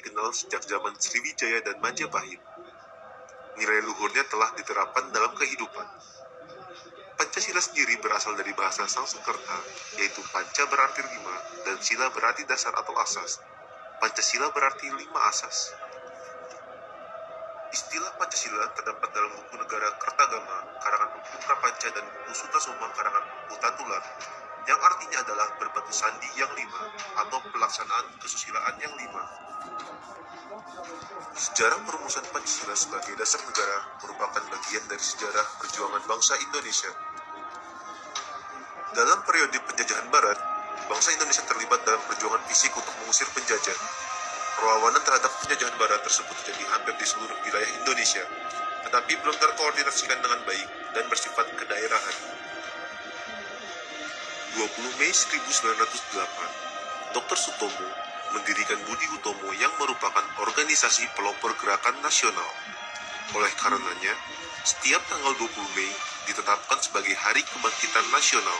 dikenal sejak zaman Sriwijaya dan Majapahit. Nilai luhurnya telah diterapkan dalam kehidupan. Pancasila sendiri berasal dari bahasa Sanskerta, yaitu panca berarti 5 dan sila berarti dasar atau asas. Pancasila berarti 5 asas. Istilah Pancasila terdapat dalam buku Negara Kertagama, karangan Empu Prapanca dan buku Sutasoma, karangan Empu Tatular, yang artinya adalah berbatu sandi yang 5 atau pelaksanaan kesusilaan yang 5. Sejarah perumusan Pancasila sebagai dasar negara merupakan bagian dari sejarah perjuangan bangsa Indonesia. Dalam periode penjajahan Barat, bangsa Indonesia terlibat dalam perjuangan fisik untuk mengusir penjajah. Perlawanan terhadap penjajahan Barat tersebut terjadi hampir di seluruh wilayah Indonesia, tetapi belum terkoordinasikan dengan baik dan bersifat kedaerahan. 20 Mei 1908, Dr. Sutomo mendirikan Budi Utomo yang merupakan organisasi pelopor gerakan nasional. Oleh karenanya, setiap tanggal 20 Mei ditetapkan sebagai Hari Kebangkitan Nasional.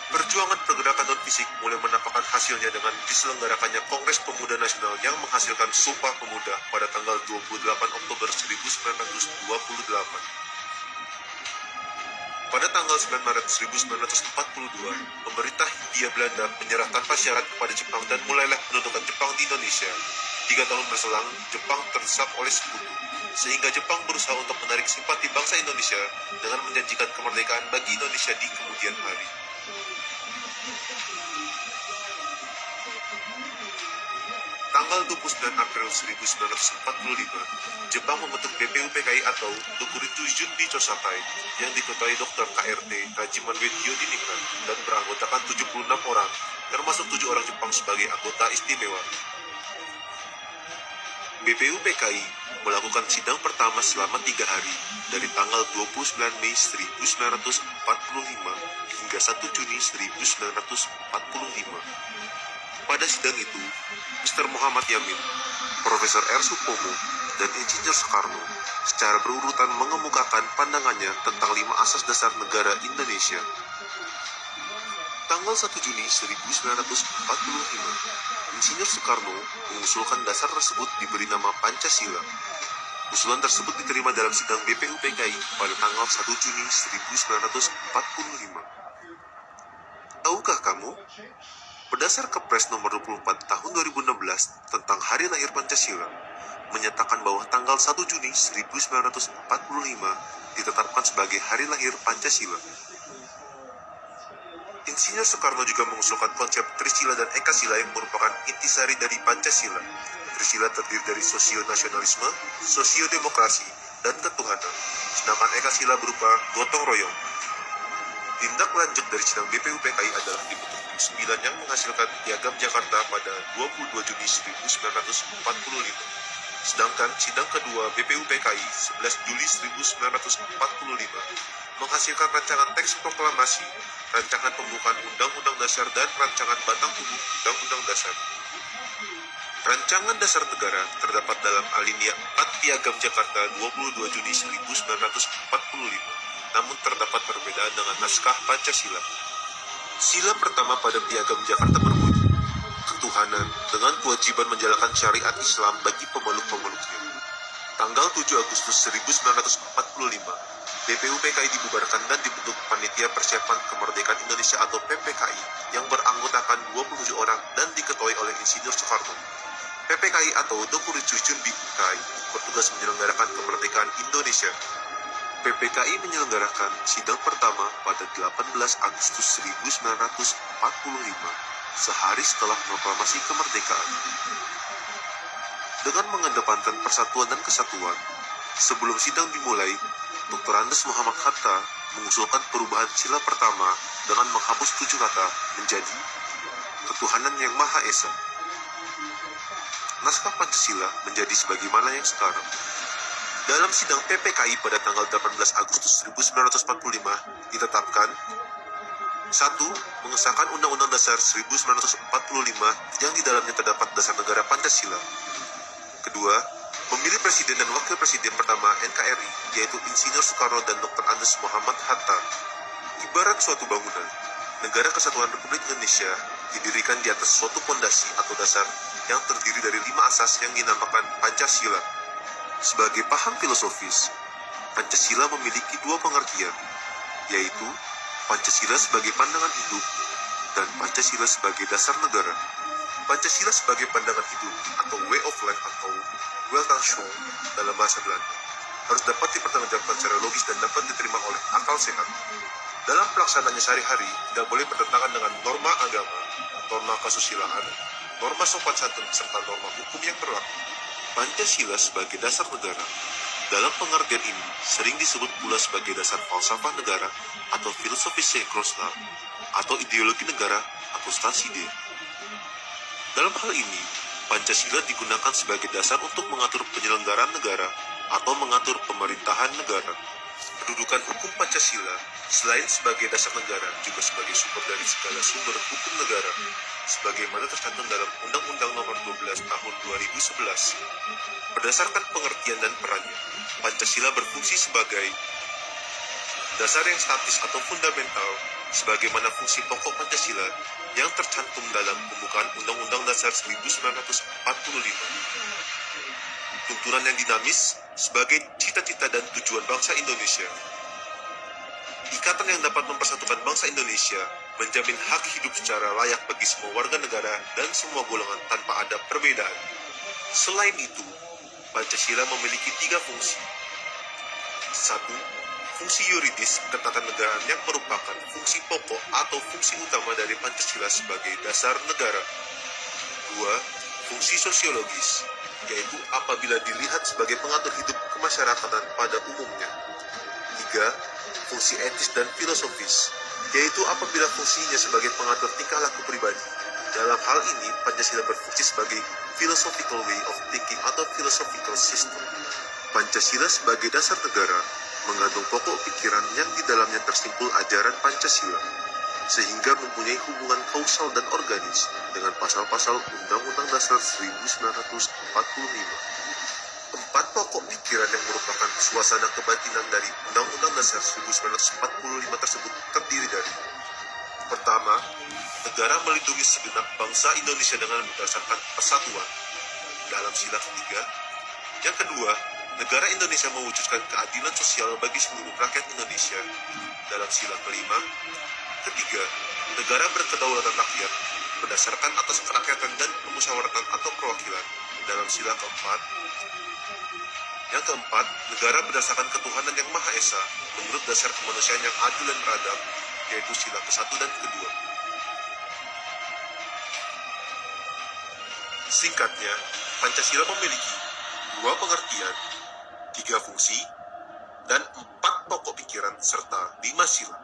Perjuangan pergerakan non-fisik mulai menampakkan hasilnya dengan diselenggarakannya Kongres Pemuda Nasional yang menghasilkan Sumpah Pemuda pada tanggal 28 Oktober 1928. Pada tanggal 9 Maret 1942, pemerintah Hindia Belanda menyerah tanpa syarat kepada Jepang dan mulailah pendudukan Jepang di Indonesia. 3 tahun berselang, Jepang terdesak oleh sekutu, sehingga Jepang berusaha untuk menarik simpati bangsa Indonesia dengan menjanjikan kemerdekaan bagi Indonesia di kemudian hari. Tanggal 29 April 1945, Jepang membentuk BPUPKI atau Dokuritsu Junbi Chosakai yang diketuai Dr. KRT Rajiman Weddio Diningrat dan beranggotakan 76 orang, termasuk 7 orang Jepang sebagai anggota istimewa. BPUPKI melakukan sidang pertama selama 3 hari, dari tanggal 29 Mei 1945 hingga 1 Juni 1945. Pada sidang itu, Mr. Muhammad Yamin, Profesor R. Supomo, dan Insinyur Soekarno secara berurutan mengemukakan pandangannya tentang 5 asas dasar negara Indonesia. Tanggal 1 Juni 1945, Insinyur Soekarno mengusulkan dasar tersebut diberi nama Pancasila. Usulan tersebut diterima dalam sidang BPUPKI pada tanggal 1 Juni 1945. Tahukah kamu? Berdasar Kepres nomor 24 tahun 2016 tentang Hari Lahir Pancasila, menyatakan bahwa tanggal 1 Juni 1945 ditetapkan sebagai Hari Lahir Pancasila. Insinyur Soekarno juga mengusulkan konsep Trisila dan Ekasila yang merupakan intisari dari Pancasila. Trisila terdiri dari sosio-nasionalisme, sosio-demokrasi, dan ketuhanan, sedangkan Ekasila berupa gotong royong. Tindak lanjut dari sidang BPUPKI adalah dibentuk Tim 9 yang menghasilkan Piagam Jakarta pada 22 Juni 1945. Sedangkan sidang kedua BPUPKI 11 Juli 1945 menghasilkan rancangan teks proklamasi, rancangan pembukaan Undang-Undang Dasar dan rancangan batang tubuh Undang-Undang Dasar. Rancangan Dasar Negara terdapat dalam alinea 4 Piagam Jakarta 22 Juni 1945. Namun terdapat perbedaan dengan naskah Pancasila. Sila pertama pada Piagam Jakarta berbunyi, ketuhanan dengan kewajiban menjalankan syariat Islam bagi pemeluk-pemeluknya. Tanggal 7 Agustus 1945, BPUPKI dibubarkan dan dibentuk Panitia Persiapan Kemerdekaan Indonesia atau PPKI yang beranggotakan 27 orang dan diketuai oleh Insinyur Soekarno. PPKI atau Dokuritsu Junbi Kai bertugas menyelenggarakan kemerdekaan Indonesia. PPKI menyelenggarakan sidang pertama pada 18 Agustus 1945, sehari setelah proklamasi kemerdekaan. Dengan mengedepankan persatuan dan kesatuan, sebelum sidang dimulai, Dr. Andes Muhammad Hatta mengusulkan perubahan sila pertama dengan menghapus 7 kata menjadi ketuhanan yang Maha Esa. Naskah Pancasila menjadi sebagaimana yang sekarang. Dalam sidang PPKI pada tanggal 18 Agustus 1945 ditetapkan 1. Mengesahkan Undang-Undang Dasar 1945 yang di dalamnya terdapat dasar negara Pancasila. Kedua, memilih Presiden dan Wakil Presiden pertama NKRI, yaitu Insinyur Soekarno dan Dr. Andes Muhammad Hatta. Ibarat suatu bangunan, Negara Kesatuan Republik Indonesia didirikan di atas suatu pondasi atau dasar yang terdiri dari 5 asas yang dinamakan Pancasila. Sebagai paham filosofis, Pancasila memiliki 2 pengertian, yaitu Pancasila sebagai pandangan hidup dan Pancasila sebagai dasar negara. Pancasila sebagai pandangan hidup atau way of life atau Weltanschauung dalam bahasa Belanda harus dapat dipertanggungjawabkan secara logis dan dapat diterima oleh akal sehat. Dalam pelaksanaannya sehari-hari, tidak boleh bertentangan dengan norma agama, norma kesusilaan, norma sopan santun, serta norma hukum yang berlaku. Pancasila sebagai dasar negara. Dalam pengertian ini, sering disebut pula sebagai dasar falsafah negara atau filosofi Krosna atau ideologi negara atau Stasi-D. Dalam hal ini, Pancasila digunakan sebagai dasar untuk mengatur penyelenggaraan negara atau mengatur pemerintahan negara. Kedudukan hukum Pancasila selain sebagai dasar negara juga sebagai sumber dari segala sumber hukum negara, sebagaimana tercantum dalam Undang-Undang Nomor 12 Tahun 2011. Berdasarkan pengertian dan perannya, Pancasila berfungsi sebagai dasar yang statis atau fundamental, sebagaimana fungsi pokok Pancasila yang tercantum dalam pembukaan Undang-Undang Dasar 1945. Tuntunan yang dinamis sebagai cita-cita dan tujuan bangsa Indonesia. Ikatan yang dapat mempersatukan bangsa Indonesia, menjamin hak hidup secara layak bagi semua warga negara dan semua golongan tanpa ada perbedaan. Selain itu, Pancasila memiliki 3 fungsi. 1. Fungsi yuridis ketatanegaraan yang merupakan fungsi pokok atau fungsi utama dari Pancasila sebagai dasar negara. 2. Fungsi sosiologis, yaitu apabila dilihat sebagai pengatur hidup kemasyarakatan pada umumnya. 3. Fungsi etis dan filosofis, yaitu apabila fungsinya sebagai pengatur tingkah laku pribadi. Dalam hal ini, Pancasila berfungsi sebagai philosophical way of thinking atau philosophical system. Pancasila sebagai dasar negara mengandung pokok pikiran yang di dalamnya tersimpul ajaran Pancasila, sehingga mempunyai hubungan kausal dan organis dengan pasal-pasal Undang-Undang Dasar 1945. 4 pokok pikiran yang merupakan suasana kebatinan dari Undang-Undang Dasar 1945 tersebut terdiri dari: pertama, negara melindungi segenap bangsa Indonesia dengan berdasarkan persatuan dalam sila ketiga. Yang kedua, negara Indonesia mewujudkan keadilan sosial bagi seluruh rakyat Indonesia dalam sila kelima. Ketiga, negara berkedaulatan rakyat berdasarkan atas kerakyatan dan permusyawaratan atau perwakilan dalam sila keempat. Yang keempat, negara berdasarkan ketuhanan yang Maha Esa menurut dasar kemanusiaan yang adil dan beradab, yaitu sila ke-1 dan ke-2. Singkatnya, Pancasila memiliki 2 pengertian, 3 fungsi, dan 4 pokok pikiran serta 5 sila.